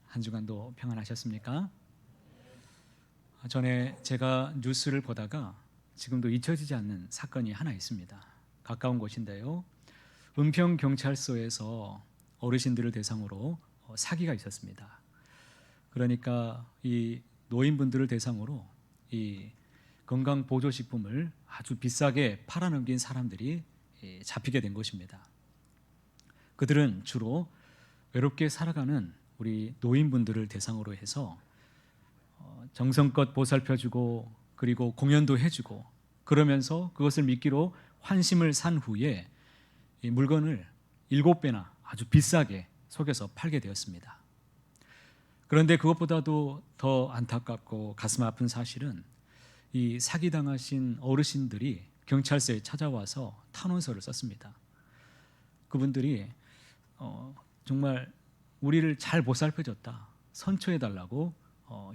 한 주간도 평안하셨습니까? 전에 제가 뉴스를 보다가 지금도 잊혀지지 않는 사건이 하나 있습니다. 가까운 곳인데요. 은평경찰서에서 어르신들을 대상으로 사기가 있었습니다. 그러니까 이 노인분들을 대상으로 이 건강보조식품을 아주 비싸게 팔아넘긴 사람들이 잡히게 된 것입니다. 그들은 주로 외롭게 살아가는 우리 노인분들을 대상으로 해서 정성껏 보살펴주고 그리고 공연도 해주고 그러면서 그것을 미끼로 환심을 산 후에 이 물건을 7배나 아주 비싸게 속여서 팔게 되었습니다. 그런데 그것보다도 더 안타깝고 가슴 아픈 사실은 이 사기당하신 어르신들이 경찰서에 찾아와서 탄원서를 썼습니다. 그분들이 정말 우리를 잘 보살펴줬다, 선처해달라고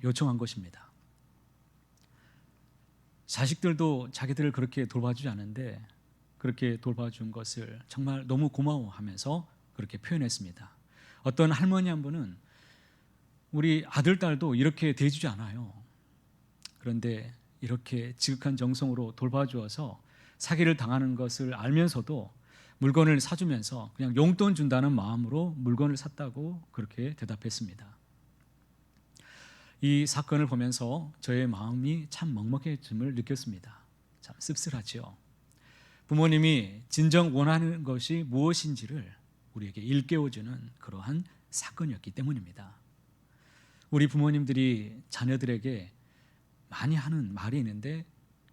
요청한 것입니다. 자식들도 자기들을 그렇게 돌봐주지 않은데 그렇게 돌봐준 것을 정말 너무 고마워하면서 그렇게 표현했습니다. 어떤 할머니 한 분은 우리 아들, 딸도 이렇게 대해주지 않아요. 그런데 이렇게 지극한 정성으로 돌봐주어서 사기를 당하는 것을 알면서도 물건을 사주면서 그냥 용돈 준다는 마음으로 물건을 샀다고 그렇게 대답했습니다. 이 사건을 보면서 저의 마음이 참 먹먹해짐을 느꼈습니다. 참 씁쓸하지요. 부모님이 진정 원하는 것이 무엇인지를 우리에게 일깨워주는 그러한 사건이었기 때문입니다. 우리 부모님들이 자녀들에게 많이 하는 말이 있는데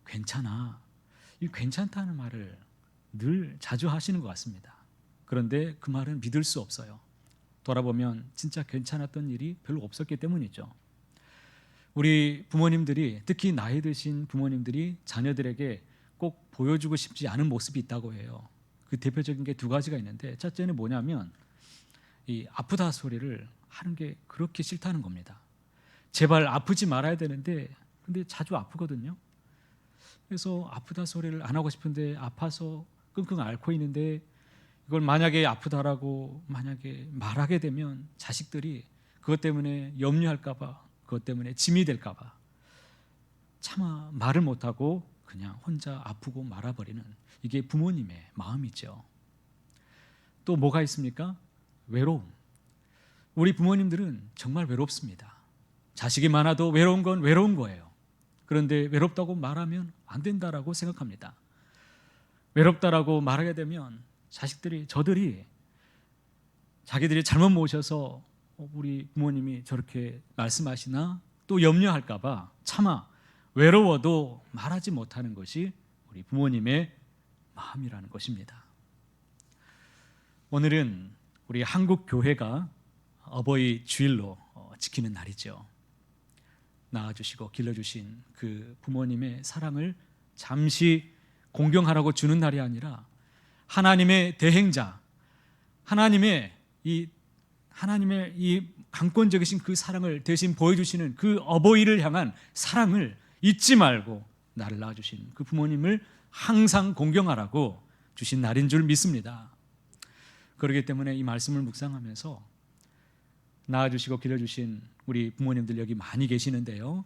괜찮아, 이 괜찮다는 말을 늘 자주 하시는 것 같습니다. 그런데 그 말은 믿을 수 없어요. 돌아보면 진짜 괜찮았던 일이 별로 없었기 때문이죠. 우리 부모님들이, 특히 나이 드신 부모님들이 자녀들에게 꼭 보여주고 싶지 않은 모습이 있다고 해요. 그 대표적인 게 2가지가 있는데, 첫째는 뭐냐면 이 아프다 소리를 하는 게 그렇게 싫다는 겁니다. 제발 아프지 말아야 되는데 근데 자주 아프거든요. 그래서 아프다 소리를 안 하고 싶은데 아파서 끙끙 앓고 있는데 이걸 만약에 아프다라고 만약에 말하게 되면 자식들이 그것 때문에 염려할까 봐, 그것 때문에 짐이 될까 봐 차마 말을 못하고 그냥 혼자 아프고 말아버리는, 이게 부모님의 마음이죠. 또 뭐가 있습니까? 외로움. 우리 부모님들은 정말 외롭습니다. 자식이 많아도 외로운 건 외로운 거예요. 그런데 외롭다고 말하면 안 된다라고 생각합니다. 외롭다라고 말하게 되면 저들이 자기들이 잘못 모셔서 우리 부모님이 저렇게 말씀하시나 또 염려할까 봐 차마 외로워도 말하지 못하는 것이 우리 부모님의 마음이라는 것입니다. 오늘은 우리 한국 교회가 어버이 주일로 지키는 날이죠. 낳아주시고 길러주신 그 부모님의 사랑을 잠시 공경하라고 주는 날이 아니라 하나님의 대행자, 하나님의 이 강권적이신 그 사랑을 대신 보여주시는 그 어버이를 향한 사랑을 잊지 말고 나를 낳아주신 그 부모님을 항상 공경하라고 주신 날인 줄 믿습니다. 그렇기 때문에 이 말씀을 묵상하면서 낳아주시고 길러주신 우리 부모님들 여기 많이 계시는데요,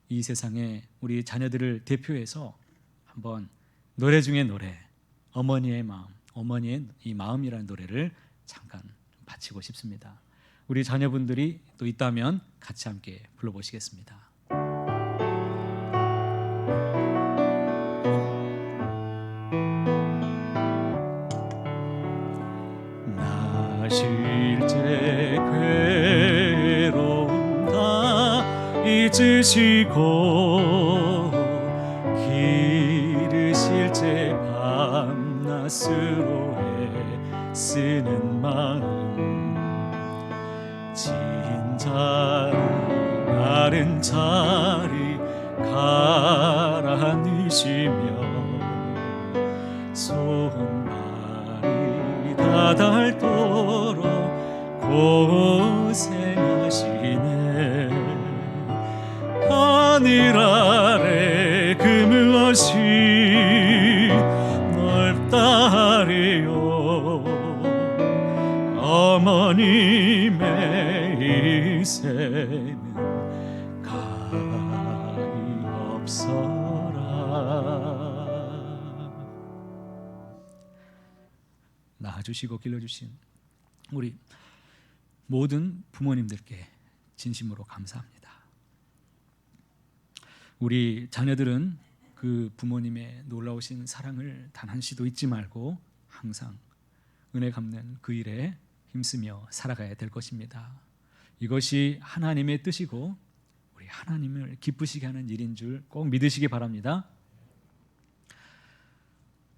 이 세상에 우리 자녀들을 대표해서 한번 노래 중에 노래, 어머니의 마음, 어머니의 이 마음이라는 노래를 잠깐 바치고 싶습니다. 우리 자녀분들이 또 있다면 같이 함께 불러보시겠습니다. 나 실제 괴로움 다 잊으시고 기르실 밤낮으로 애쓰는 마음, 진짜 마른 자리 가라앉으시며 손발이 다 닳도록 고생하시네. 하늘 아래 그 무엇이 넓다 하리요. 어머님의 내 일생은 가엾어라. 낳아주시고 길러주신 우리 모든 부모님들께 진심으로 감사합니다. 우리 자녀들은 그 부모님의 놀라우신 사랑을 단 한시도 잊지 말고 항상 은혜 갚는 그 일에 힘쓰며 살아가야 될 것입니다. 이것이 하나님의 뜻이고 우리 하나님을 기쁘시게 하는 일인 줄 꼭 믿으시기 바랍니다.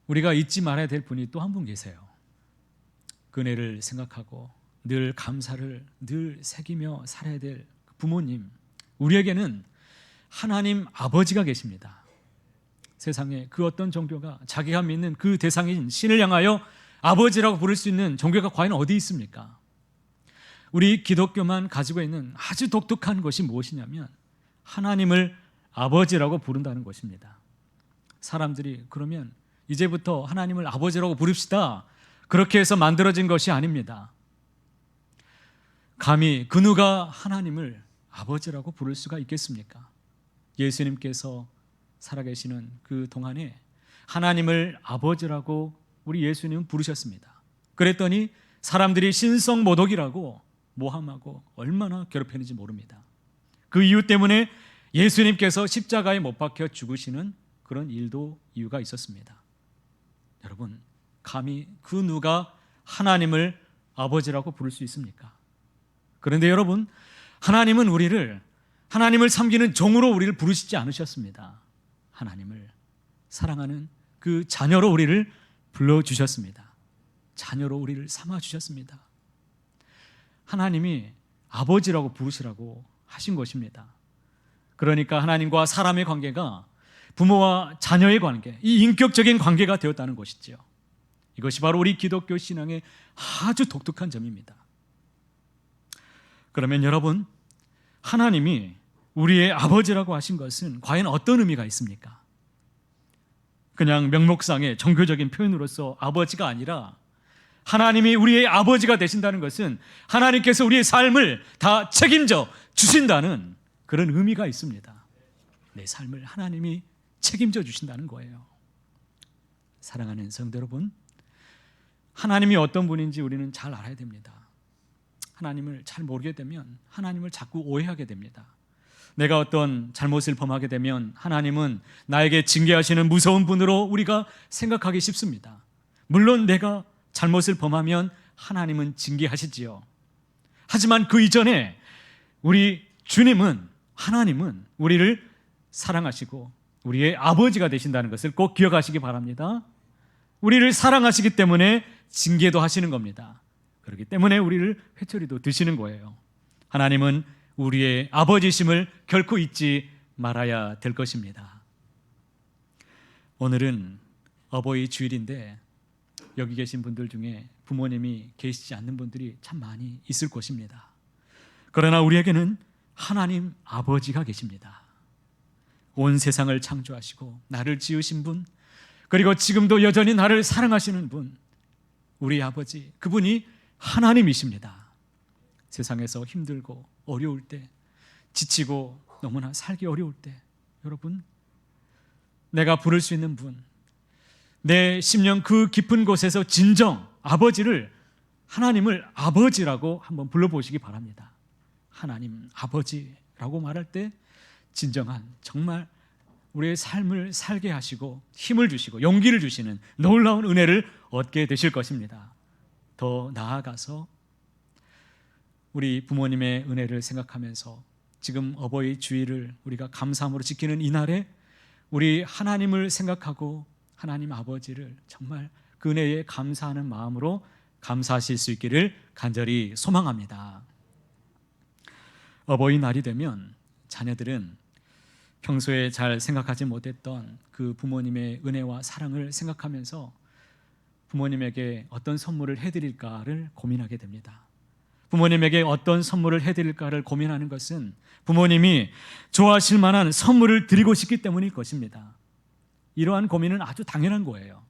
우리가 잊지 말아야 될 분이 또 한 분 계세요. 그 은혜를 생각하고 늘 감사를 늘 새기며 살아야 될 부모님, 우리에게는 하나님 아버지가 계십니다. 세상에 그 어떤 종교가 자기가 믿는 그 대상인 신을 향하여 아버지라고 부를 수 있는 종교가 과연 어디 있습니까? 우리 기독교만 가지고 있는 아주 독특한 것이 무엇이냐면 하나님을 아버지라고 부른다는 것입니다. 사람들이 그러면 이제부터 하나님을 아버지라고 부릅시다, 그렇게 해서 만들어진 것이 아닙니다. 감히 그 누가 하나님을 아버지라고 부를 수가 있겠습니까? 예수님께서 살아계시는 그 동안에 하나님을 아버지라고 우리 예수님은 부르셨습니다. 그랬더니 사람들이 신성모독이라고 모함하고 얼마나 괴롭혔는지 모릅니다. 그 이유 때문에 예수님께서 십자가에 못 박혀 죽으시는 그런 일도 이유가 있었습니다. 여러분, 감히 그 누가 하나님을 아버지라고 부를 수 있습니까? 그런데 여러분, 하나님을 섬기는 종으로 우리를 부르시지 않으셨습니다. 하나님을 사랑하는 그 자녀로 우리를 불러주셨습니다. 자녀로 우리를 삼아주셨습니다. 하나님이 아버지라고 부르시라고 하신 것입니다. 그러니까 하나님과 사람의 관계가 부모와 자녀의 관계, 이 인격적인 관계가 되었다는 것이죠. 이것이 바로 우리 기독교 신앙의 아주 독특한 점입니다. 그러면 여러분, 하나님이 우리의 아버지라고 하신 것은 과연 어떤 의미가 있습니까? 그냥 명목상의 종교적인 표현으로서 아버지가 아니라 하나님이 우리의 아버지가 되신다는 것은 하나님께서 우리의 삶을 다 책임져 주신다는 그런 의미가 있습니다. 내 삶을 하나님이 책임져 주신다는 거예요. 사랑하는 성도 여러분, 하나님이 어떤 분인지 우리는 잘 알아야 됩니다. 하나님을 잘 모르게 되면 하나님을 자꾸 오해하게 됩니다. 내가 어떤 잘못을 범하게 되면 하나님은 나에게 징계하시는 무서운 분으로 우리가 생각하기 쉽습니다. 물론 내가 잘못을 범하면 하나님은 징계하시지요. 하지만 그 이전에 우리 하나님은 우리를 사랑하시고 우리의 아버지가 되신다는 것을 꼭 기억하시기 바랍니다. 우리를 사랑하시기 때문에 징계도 하시는 겁니다. 그렇기 때문에 우리를 회초리도 드시는 거예요. 하나님은 우리의 아버지심을 결코 잊지 말아야 될 것입니다. 오늘은 어버이 주일인데 여기 계신 분들 중에 부모님이 계시지 않는 분들이 참 많이 있을 것입니다. 그러나 우리에게는 하나님 아버지가 계십니다. 온 세상을 창조하시고 나를 지으신 분, 그리고 지금도 여전히 나를 사랑하시는 분, 우리 아버지, 그분이 하나님이십니다. 세상에서 힘들고 어려울 때, 지치고 너무나 살기 어려울 때, 여러분, 내가 부를 수 있는 분, 내 심령 그 깊은 곳에서 진정 하나님을 아버지라고 한번 불러보시기 바랍니다. 하나님 아버지라고 말할 때 진정한, 정말 우리의 삶을 살게 하시고 힘을 주시고 용기를 주시는 놀라운 은혜를 얻게 되실 것입니다. 더 나아가서 우리 부모님의 은혜를 생각하면서 지금 어버이 주일을 우리가 감사함으로 지키는 이 날에 우리 하나님을 생각하고 하나님 아버지를 정말 그 은혜에 감사하는 마음으로 감사하실 수 있기를 간절히 소망합니다. 어버이날이 되면 자녀들은 평소에 잘 생각하지 못했던 그 부모님의 은혜와 사랑을 생각하면서 부모님에게 어떤 선물을 해드릴까를 고민하게 됩니다. 부모님에게 어떤 선물을 해드릴까를 고민하는 것은 부모님이 좋아하실 만한 선물을 드리고 싶기 때문일 것입니다. 이러한 고민은 아주 당연한 거예요.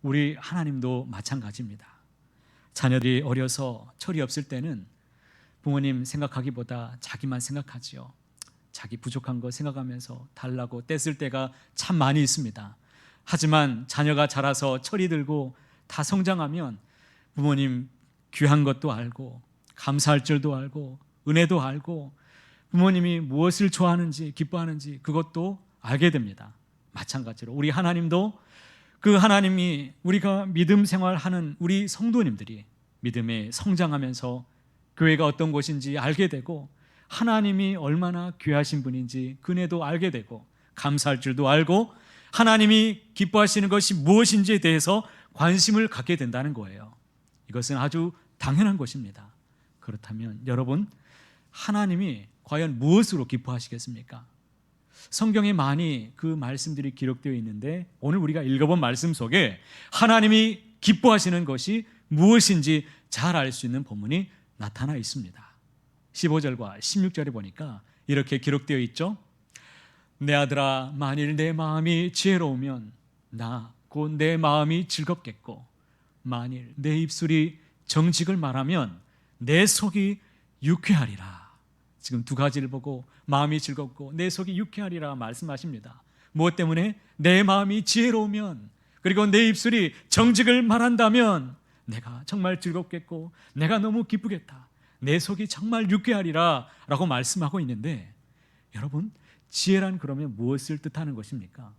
우리 하나님도 마찬가지입니다. 자녀들이 어려서 철이 없을 때는 부모님 생각하기보다 자기만 생각하지요. 자기 부족한 거 생각하면서 달라고 떼쓸 때가 참 많이 있습니다. 하지만 자녀가 자라서 철이 들고 다 성장하면 부모님 귀한 것도 알고 감사할 줄도 알고 은혜도 알고 부모님이 무엇을 좋아하는지 기뻐하는지 그것도 알게 됩니다. 마찬가지로 우리 하나님도 그 하나님이 우리가 믿음 생활하는 우리 성도님들이 믿음에 성장하면서 교회가 어떤 곳인지 알게 되고 하나님이 얼마나 귀하신 분인지 그네도 알게 되고 감사할 줄도 알고 하나님이 기뻐하시는 것이 무엇인지에 대해서 관심을 갖게 된다는 거예요. 이것은 아주 당연한 것입니다. 그렇다면 여러분, 하나님이 과연 무엇으로 기뻐하시겠습니까? 성경에 많이 그 말씀들이 기록되어 있는데 오늘 우리가 읽어본 말씀 속에 하나님이 기뻐하시는 것이 무엇인지 잘 알 수 있는 본문이 나타나 있습니다. 15절과 16절에 보니까 이렇게 기록되어 있죠. 내 아들아, 만일 내 마음이 지혜로우면 나 곧 내 마음이 즐겁겠고 만일 내 입술이 정직을 말하면 내 속이 유쾌하리라. 지금 두 가지를 보고 마음이 즐겁고 내 속이 유쾌하리라 말씀하십니다. 무엇 때문에? 내 마음이 지혜로우면, 그리고 내 입술이 정직을 말한다면 내가 정말 즐겁겠고 내가 너무 기쁘겠다, 내 속이 정말 유쾌하리라 라고 말씀하고 있는데, 여러분, 지혜란 그러면 무엇을 뜻하는 것입니까?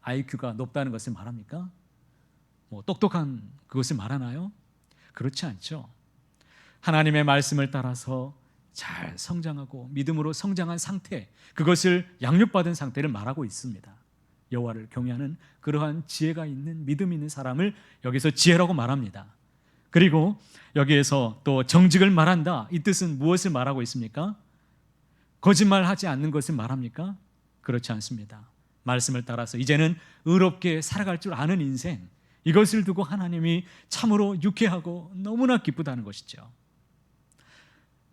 IQ가 높다는 것을 말합니까? 똑똑한 그것을 말하나요? 그렇지 않죠. 하나님의 말씀을 따라서 잘 성장하고 믿음으로 성장한 상태, 그것을 양육받은 상태를 말하고 있습니다. 여호와를 경외하는 그러한 지혜가 있는 믿음 있는 사람을 여기서 지혜라고 말합니다. 그리고 여기에서 또 정직을 말한다, 이 뜻은 무엇을 말하고 있습니까? 거짓말하지 않는 것을 말합니까? 그렇지 않습니다. 말씀을 따라서 이제는 의롭게 살아갈 줄 아는 인생, 이것을 두고 하나님이 참으로 유쾌하고 너무나 기쁘다는 것이죠.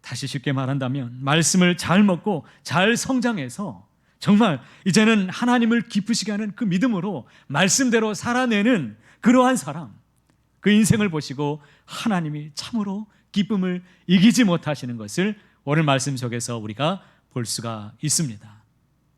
다시 쉽게 말한다면 말씀을 잘 먹고 잘 성장해서 정말 이제는 하나님을 기쁘시게 하는 그 믿음으로 말씀대로 살아내는 그러한 사람, 그 인생을 보시고 하나님이 참으로 기쁨을 이기지 못하시는 것을 오늘 말씀 속에서 우리가 볼 수가 있습니다.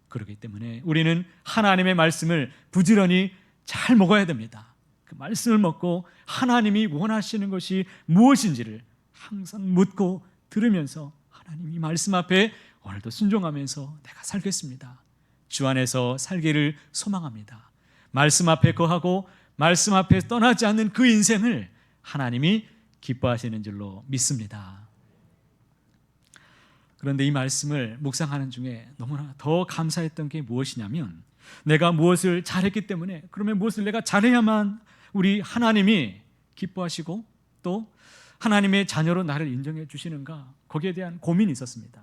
그렇기 때문에 우리는 하나님의 말씀을 부지런히 잘 먹어야 됩니다. 그 말씀을 먹고 하나님이 원하시는 것이 무엇인지를 항상 묻고 들으면서 하나님이 말씀 앞에 오늘도 순종하면서 내가 살겠습니다, 주 안에서 살기를 소망합니다, 말씀 앞에 거하고 말씀 앞에 떠나지 않는 그 인생을 하나님이 기뻐하시는 줄로 믿습니다. 그런데 이 말씀을 묵상하는 중에 너무나 더 감사했던 게 무엇이냐면, 내가 무엇을 잘했기 때문에, 그러면 무엇을 내가 잘해야만 우리 하나님이 기뻐하시고 또 하나님의 자녀로 나를 인정해 주시는가, 거기에 대한 고민이 있었습니다.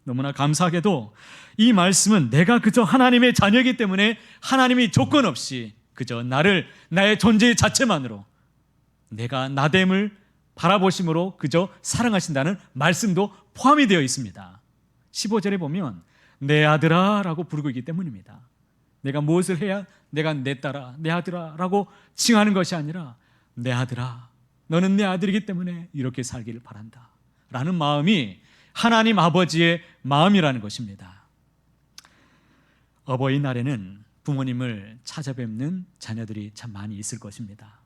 너무나 감사하게도 이 말씀은 내가 그저 하나님의 자녀이기 때문에 하나님이 조건 없이 그저 나를 나의 존재 자체만으로 내가 나됨을 바라보심으로 그저 사랑하신다는 말씀도 포함이 되어 있습니다. 15절에 보면 내 아들아 라고 부르고 있기 때문입니다. 내가 무엇을 해야 내가 내 딸아, 내 아들아 라고 칭하는 것이 아니라 내 아들아, 너는 내 아들이기 때문에 이렇게 살기를 바란다 라는 마음이 하나님 아버지의 마음이라는 것입니다. 어버이날에는 부모님을 찾아뵙는 자녀들이 참 많이 있을 것입니다.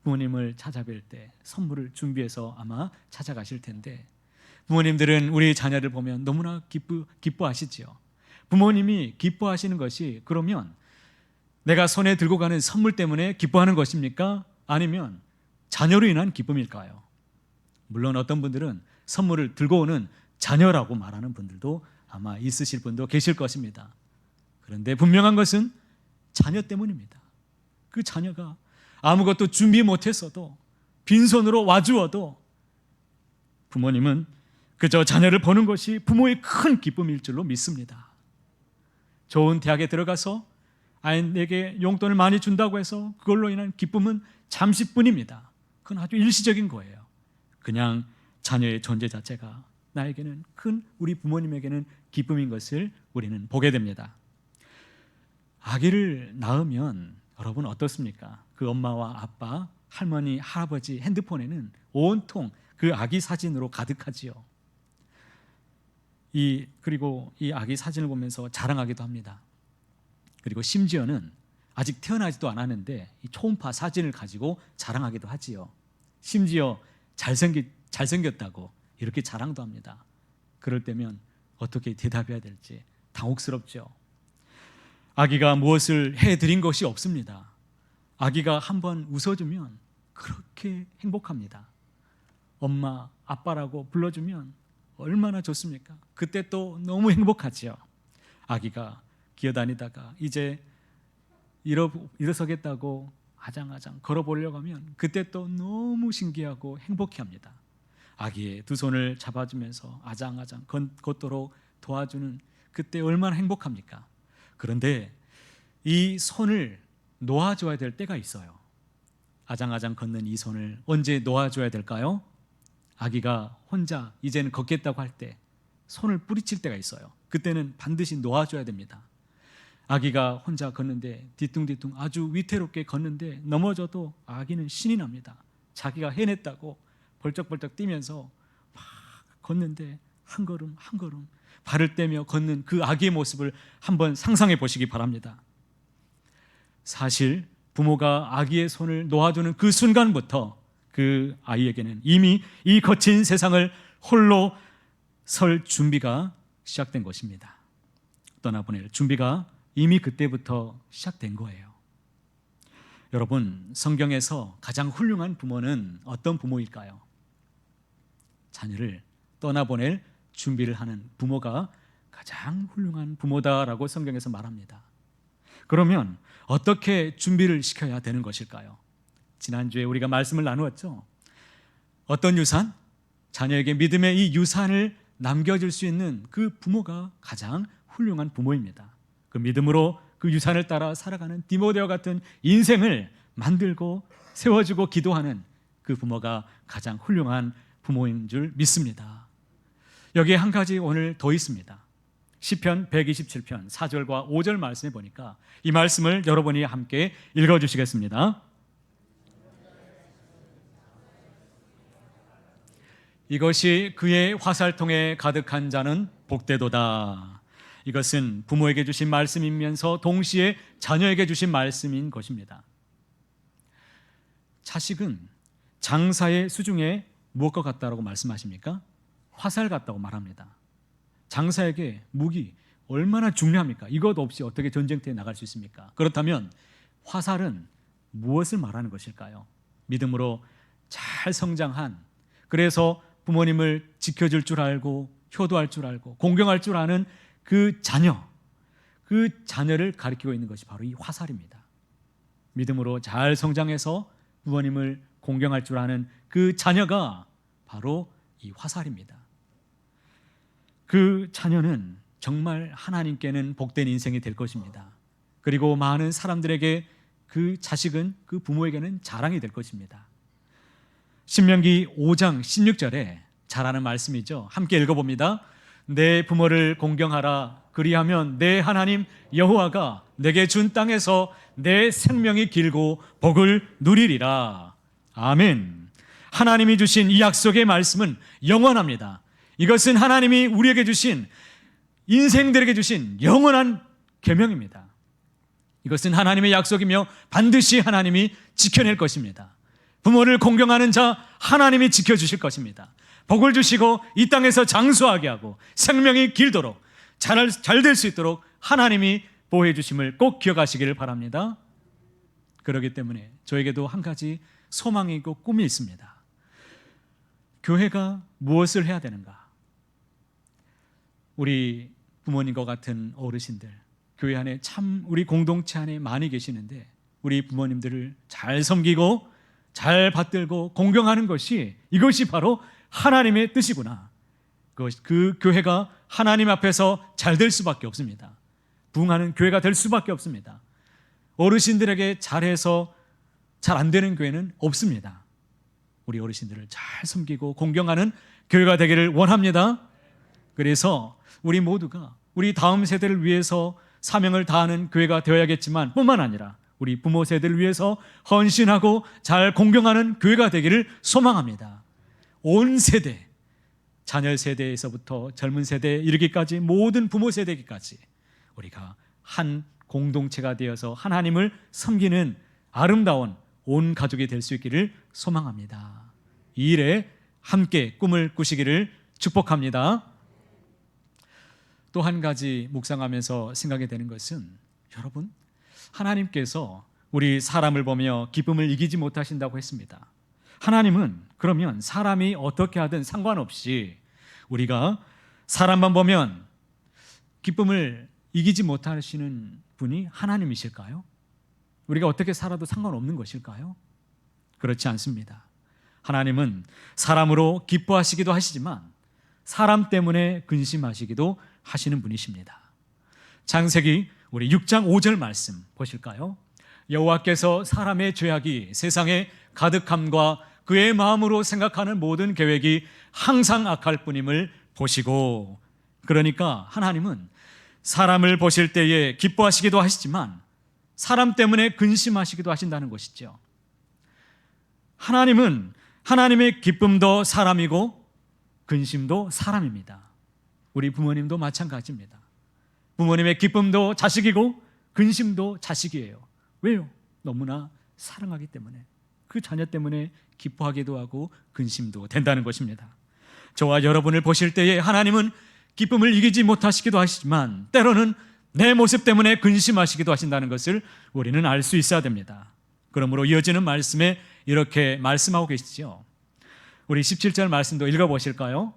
부모님을 찾아뵐 때 선물을 준비해서 아마 찾아가실 텐데, 부모님들은 우리 자녀를 보면 너무나 기뻐하시지요. 부모님이 기뻐하시는 것이 그러면 내가 손에 들고 가는 선물 때문에 기뻐하는 것입니까? 아니면 자녀로 인한 기쁨일까요? 물론 어떤 분들은 선물을 들고 오는 자녀라고 말하는 분들도 아마 있으실 분도 계실 것입니다. 그런데 분명한 것은 자녀 때문입니다. 그 자녀가 아무것도 준비 못했어도 빈손으로 와주어도 부모님은 그저 자녀를 보는 것이 부모의 큰 기쁨일 줄로 믿습니다. 좋은 대학에 들어가서 아이에게 용돈을 많이 준다고 해서 그걸로 인한 기쁨은 잠시뿐입니다. 그건 아주 일시적인 거예요. 그냥 자녀의 존재 자체가 나에게는 큰, 우리 부모님에게는 기쁨인 것을 우리는 보게 됩니다. 아기를 낳으면 여러분 어떻습니까? 그 엄마와 아빠, 할머니, 할아버지 핸드폰에는 온통 그 아기 사진으로 가득하지요. 그리고 이 아기 사진을 보면서 자랑하기도 합니다. 그리고 심지어는 아직 태어나지도 않았는데 이 초음파 사진을 가지고 자랑하기도 하지요. 심지어 잘생겼다고 이렇게 자랑도 합니다. 그럴 때면 어떻게 대답해야 될지 당혹스럽죠. 아기가 무엇을 해드린 것이 없습니다. 아기가 한번 웃어주면 그렇게 행복합니다. 엄마, 아빠라고 불러주면 얼마나 좋습니까? 그때 또 너무 행복하지요. 아기가 기어다니다가 이제 일어서겠다고 아장아장 걸어보려고 하면 그때 또 너무 신기하고 행복해합니다. 아기의 두 손을 잡아주면서 아장아장 걷도록 도와주는 그때 얼마나 행복합니까? 그런데 이 손을 놓아줘야 될 때가 있어요. 아장아장 걷는 이 손을 언제 놓아줘야 될까요? 아기가 혼자 이제는 걷겠다고 할 때 손을 뿌리칠 때가 있어요. 그때는 반드시 놓아줘야 됩니다. 아기가 혼자 걷는데 뒤뚱뒤뚱 아주 위태롭게 걷는데 넘어져도 아기는 신이 납니다. 자기가 해냈다고 벌쩍벌쩍 뛰면서 막 걷는데 한 걸음 한 걸음 발을 떼며 걷는 그 아기의 모습을 한번 상상해 보시기 바랍니다. 사실 부모가 아기의 손을 놓아주는 그 순간부터 그 아이에게는 이미 이 거친 세상을 홀로 설 준비가 시작된 것입니다. 떠나보낼 준비가 이미 그때부터 시작된 거예요. 여러분, 성경에서 가장 훌륭한 부모는 어떤 부모일까요? 자녀를 떠나보낼 준비를 하는 부모가 가장 훌륭한 부모다라고 성경에서 말합니다. 그러면 어떻게 준비를 시켜야 되는 것일까요? 지난주에 우리가 말씀을 나누었죠. 어떤 유산? 자녀에게 믿음의 이 유산을 남겨줄 수 있는 그 부모가 가장 훌륭한 부모입니다. 그 믿음으로 그 유산을 따라 살아가는 디모데와 같은 인생을 만들고 세워주고 기도하는 그 부모가 가장 훌륭한 부모인 줄 믿습니다. 여기에 한 가지 오늘 더 있습니다. 시편 127편 4절과 5절 말씀에 보니까 이 말씀을 여러분이 함께 읽어주시겠습니다. 이것이 그의 화살통에 가득한 자는 복되도다. 이것은 부모에게 주신 말씀이면서 동시에 자녀에게 주신 말씀인 것입니다. 자식은 장사의 수중에 무엇과 같다라고 말씀하십니까? 화살 같다고 말합니다. 장사에게 무기 얼마나 중요합니까? 이것 없이 어떻게 전쟁터에 나갈 수 있습니까? 그렇다면 화살은 무엇을 말하는 것일까요? 믿음으로 잘 성장한, 그래서 부모님을 지켜줄 줄 알고 효도할 줄 알고 공경할 줄 아는 그 자녀를 가리키고 있는 것이 바로 이 화살입니다. 믿음으로 잘 성장해서 부모님을 공경할 줄 아는 그 자녀가 바로 이 화살입니다. 그 자녀는 정말 하나님께는 복된 인생이 될 것입니다. 그리고 많은 사람들에게 그 자식은 그 부모에게는 자랑이 될 것입니다. 신명기 5장 16절에 잘 아는 말씀이죠. 함께 읽어봅니다. 내 부모를 공경하라. 그리하면 내 하나님 여호와가 내게 준 땅에서 내 생명이 길고 복을 누리리라. 아멘. 하나님이 주신 이 약속의 말씀은 영원합니다. 이것은 하나님이 우리에게 주신, 인생들에게 주신 영원한 계명입니다. 이것은 하나님의 약속이며 반드시 하나님이 지켜낼 것입니다. 부모를 공경하는 자 하나님이 지켜주실 것입니다. 복을 주시고 이 땅에서 장수하게 하고 생명이 길도록 잘 될 수 있도록 하나님이 보호해 주심을 꼭 기억하시기를 바랍니다. 그렇기 때문에 저에게도 한 가지 소망이 있고 꿈이 있습니다. 교회가 무엇을 해야 되는가? 우리 부모님과 같은 어르신들, 교회 안에 참 우리 공동체 안에 많이 계시는데 우리 부모님들을 잘 섬기고 잘 받들고 공경하는 것이, 이것이 바로 하나님의 뜻이구나. 그 교회가 하나님 앞에서 잘 될 수밖에 없습니다. 부흥하는 교회가 될 수밖에 없습니다. 어르신들에게 잘해서 잘 안 되는 교회는 없습니다. 우리 어르신들을 잘 섬기고 공경하는 교회가 되기를 원합니다. 그래서 우리 모두가 우리 다음 세대를 위해서 사명을 다하는 교회가 되어야겠지만 뿐만 아니라 우리 부모 세대를 위해서 헌신하고 잘 공경하는 교회가 되기를 소망합니다. 온 세대, 자녀 세대에서부터 젊은 세대에 이르기까지 모든 부모 세대까지 우리가 한 공동체가 되어서 하나님을 섬기는 아름다운 온 가족이 될 수 있기를 소망합니다. 이 일에 함께 꿈을 꾸시기를 축복합니다. 또 한 가지 묵상하면서 생각이 되는 것은, 여러분, 하나님께서 우리 사람을 보며 기쁨을 이기지 못하신다고 했습니다. 하나님은 그러면 사람이 어떻게 하든 상관없이 우리가 사람만 보면 기쁨을 이기지 못하시는 분이 하나님이실까요? 우리가 어떻게 살아도 상관없는 것일까요? 그렇지 않습니다. 하나님은 사람으로 기뻐하시기도 하시지만 사람 때문에 근심하시기도 하시는 분이십니다. 창세기 우리 6장 5절 말씀 보실까요? 여호와께서 사람의 죄악이 세상에 가득함과 그의 마음으로 생각하는 모든 계획이 항상 악할 뿐임을 보시고, 그러니까 하나님은 사람을 보실 때에 기뻐하시기도 하시지만 사람 때문에 근심하시기도 하신다는 것이죠. 하나님은 하나님의 기쁨도 사람이고 근심도 사람입니다. 우리 부모님도 마찬가지입니다. 부모님의 기쁨도 자식이고 근심도 자식이에요. 왜요? 너무나 사랑하기 때문에, 그 자녀 때문에 기뻐하기도 하고 근심도 된다는 것입니다. 저와 여러분을 보실 때에 하나님은 기쁨을 이기지 못하시기도 하시지만 때로는 내 모습 때문에 근심하시기도 하신다는 것을 우리는 알 수 있어야 됩니다. 그러므로 이어지는 말씀에 이렇게 말씀하고 계시죠. 우리 17절 말씀도 읽어보실까요?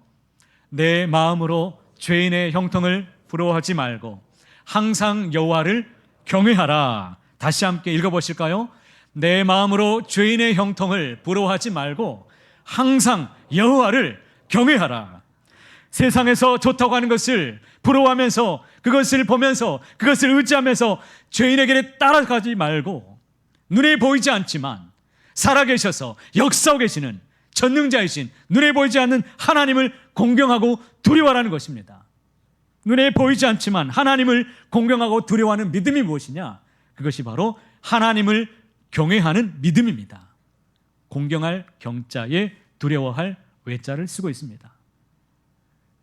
내 마음으로 죄인의 형통을 부러워하지 말고 항상 여호와를 경외하라. 다시 함께 읽어보실까요? 내 마음으로 죄인의 형통을 부러워하지 말고 항상 여호와를 경외하라. 세상에서 좋다고 하는 것을 부러워하면서 그것을 보면서 그것을 의지하면서 죄인에게 따라가지 말고 눈에 보이지 않지만 살아계셔서 역사하고 계시는 전능자이신 눈에 보이지 않는 하나님을 공경하고 두려워하라는 것입니다. 눈에 보이지 않지만 하나님을 공경하고 두려워하는 믿음이 무엇이냐? 그것이 바로 하나님을 경외하는 믿음입니다. 공경할 경자에 두려워할 외자를 쓰고 있습니다.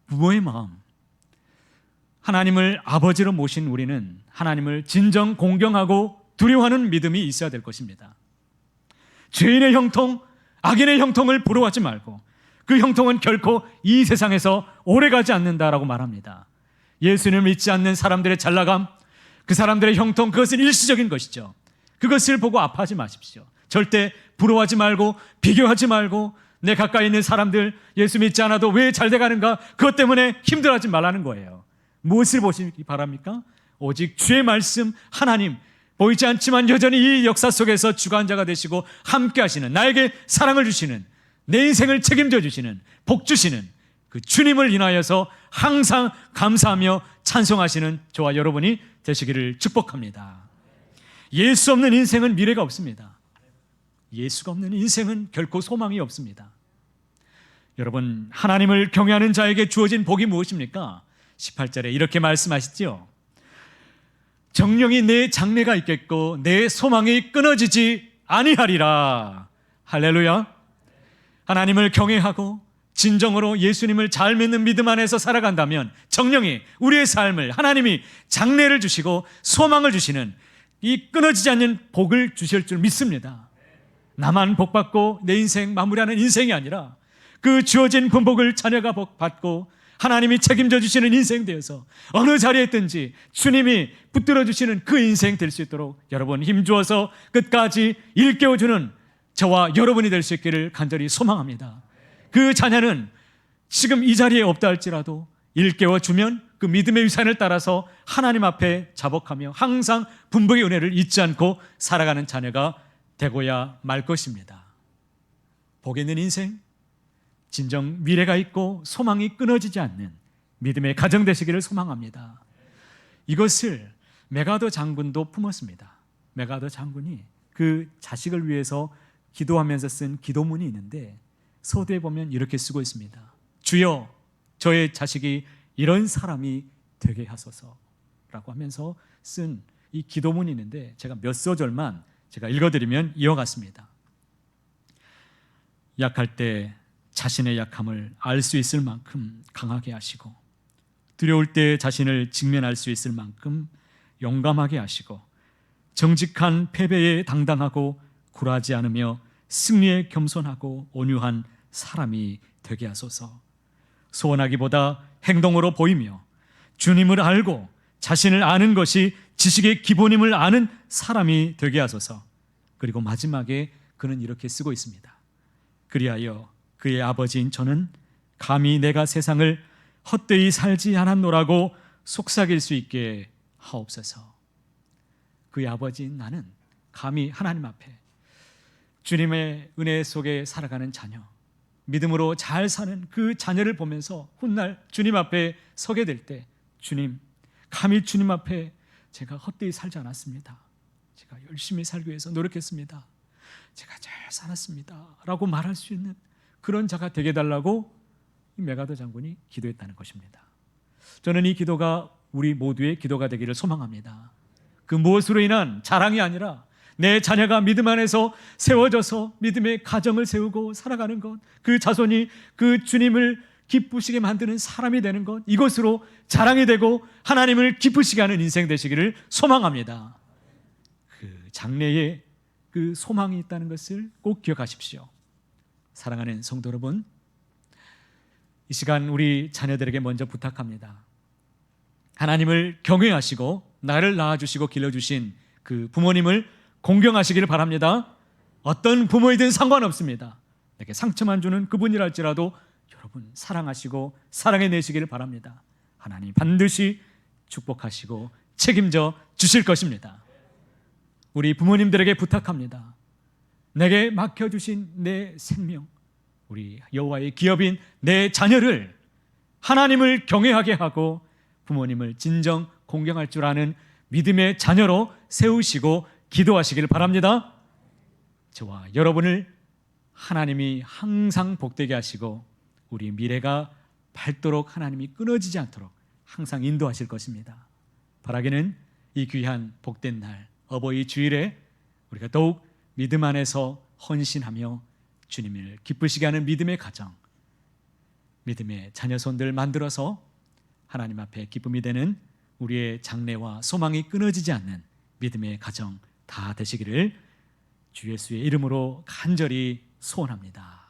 부모의 마음, 하나님을 아버지로 모신 우리는 하나님을 진정 공경하고 두려워하는 믿음이 있어야 될 것입니다. 죄인의 형통, 악인의 형통을 부러워하지 말고 그 형통은 결코 이 세상에서 오래가지 않는다라고 말합니다. 예수님을 믿지 않는 사람들의 잘나감, 그 사람들의 형통, 그것은 일시적인 것이죠. 그것을 보고 아파하지 마십시오. 절대 부러워하지 말고 비교하지 말고 내 가까이 있는 사람들 예수 믿지 않아도 왜 잘 돼가는가, 그것 때문에 힘들어하지 말라는 거예요. 무엇을 보시기 바랍니까? 오직 주의 말씀, 하나님, 보이지 않지만 여전히 이 역사 속에서 주관자가 되시고 함께 하시는, 나에게 사랑을 주시는, 내 인생을 책임져 주시는, 복 주시는 그 주님을 인하여서 항상 감사하며 찬송하시는 저와 여러분이 되시기를 축복합니다. 예수 없는 인생은 미래가 없습니다. 예수가 없는 인생은 결코 소망이 없습니다. 여러분, 하나님을 경외하는 자에게 주어진 복이 무엇입니까? 18절에 이렇게 말씀하시죠. 정령이 내 장래가 있겠고 내 소망이 끊어지지 아니하리라. 할렐루야. 하나님을 경외하고 진정으로 예수님을 잘 믿는 믿음 안에서 살아간다면 정령이 우리의 삶을, 하나님이 장래를 주시고 소망을 주시는 이 끊어지지 않는 복을 주실 줄 믿습니다. 나만 복받고 내 인생 마무리하는 인생이 아니라 그 주어진 분복을 자녀가 복받고 하나님이 책임져 주시는 인생 되어서 어느 자리에 있든지 주님이 붙들어 주시는 그 인생 될 수 있도록 여러분 힘주어서 끝까지 일깨워주는 저와 여러분이 될 수 있기를 간절히 소망합니다. 그 자녀는 지금 이 자리에 없다 할지라도 일깨워주면 그 믿음의 위산을 따라서 하나님 앞에 자복하며 항상 분복의 은혜를 잊지 않고 살아가는 자녀가 되고야 말 것입니다. 복 있는 인생, 진정 미래가 있고 소망이 끊어지지 않는 믿음의 가정 되시기를 소망합니다. 이것을 메가더 장군도 품었습니다. 메가더 장군이 그 자식을 위해서 기도하면서 쓴 기도문이 있는데 서두에 보면 이렇게 쓰고 있습니다. 주여, 저의 자식이 이런 사람이 되게 하소서라고 하면서 쓴 이 기도문이 있는데 제가 몇 소절만 제가 읽어드리면 이와 같습니다. 약할 때 자신의 약함을 알 수 있을 만큼 강하게 하시고, 두려울 때 자신을 직면할 수 있을 만큼 용감하게 하시고, 정직한 패배에 당당하고 굴하지 않으며 승리에 겸손하고 온유한 사람이 되게 하소서. 소원하기보다 행동으로 보이며 주님을 알고 자신을 아는 것이 지식의 기본임을 아는 사람이 되게 하소서. 그리고 마지막에 그는 이렇게 쓰고 있습니다. 그리하여 그의 아버지인 저는 감히 내가 세상을 헛되이 살지 않았노라고 속삭일 수 있게 하옵소서. 그의 아버지인 나는 감히 하나님 앞에 주님의 은혜 속에 살아가는 자녀, 믿음으로 잘 사는 그 자녀를 보면서 훗날 주님 앞에 서게 될 때, 주님, 감히 주님 앞에 제가 헛되이 살지 않았습니다. 제가 열심히 살기 위해서 노력했습니다. 제가 잘 살았습니다 라고 말할 수 있는 그런 자가 되게 해달라고 메가더 장군이 기도했다는 것입니다. 저는 이 기도가 우리 모두의 기도가 되기를 소망합니다. 그 무엇으로 인한 자랑이 아니라 내 자녀가 믿음 안에서 세워져서 믿음의 가정을 세우고 살아가는 것, 그 자손이 그 주님을 기쁘시게 만드는 사람이 되는 것, 이것으로 자랑이 되고 하나님을 기쁘시게 하는 인생 되시기를 소망합니다. 그 장래에 그 소망이 있다는 것을 꼭 기억하십시오. 사랑하는 성도 여러분, 이 시간 우리 자녀들에게 먼저 부탁합니다. 하나님을 경외하시고 나를 낳아주시고 길러주신 그 부모님을 공경하시기를 바랍니다. 어떤 부모이든 상관없습니다. 내게 상처만 주는 그분이랄지라도 여러분 사랑하시고 사랑해내시기를 바랍니다. 하나님 반드시 축복하시고 책임져 주실 것입니다. 우리 부모님들에게 부탁합니다. 내게 맡겨주신 내 생명, 우리 여호와의 기업인 내 자녀를 하나님을 경외하게 하고 부모님을 진정 공경할 줄 아는 믿음의 자녀로 세우시고 기도하시길 바랍니다. 저와 여러분을 하나님이 항상 복되게 하시고 우리 미래가 밝도록 하나님이 끊어지지 않도록 항상 인도하실 것입니다. 바라기는 이 귀한 복된 날 어버이 주일에 우리가 더욱 믿음 안에서 헌신하며 주님을 기쁘시게 하는 믿음의 가정, 믿음의 자녀손들 만들어서 하나님 앞에 기쁨이 되는 우리의 장래와 소망이 끊어지지 않는 믿음의 가정 다 되시기를 주 예수의 이름으로 간절히 소원합니다.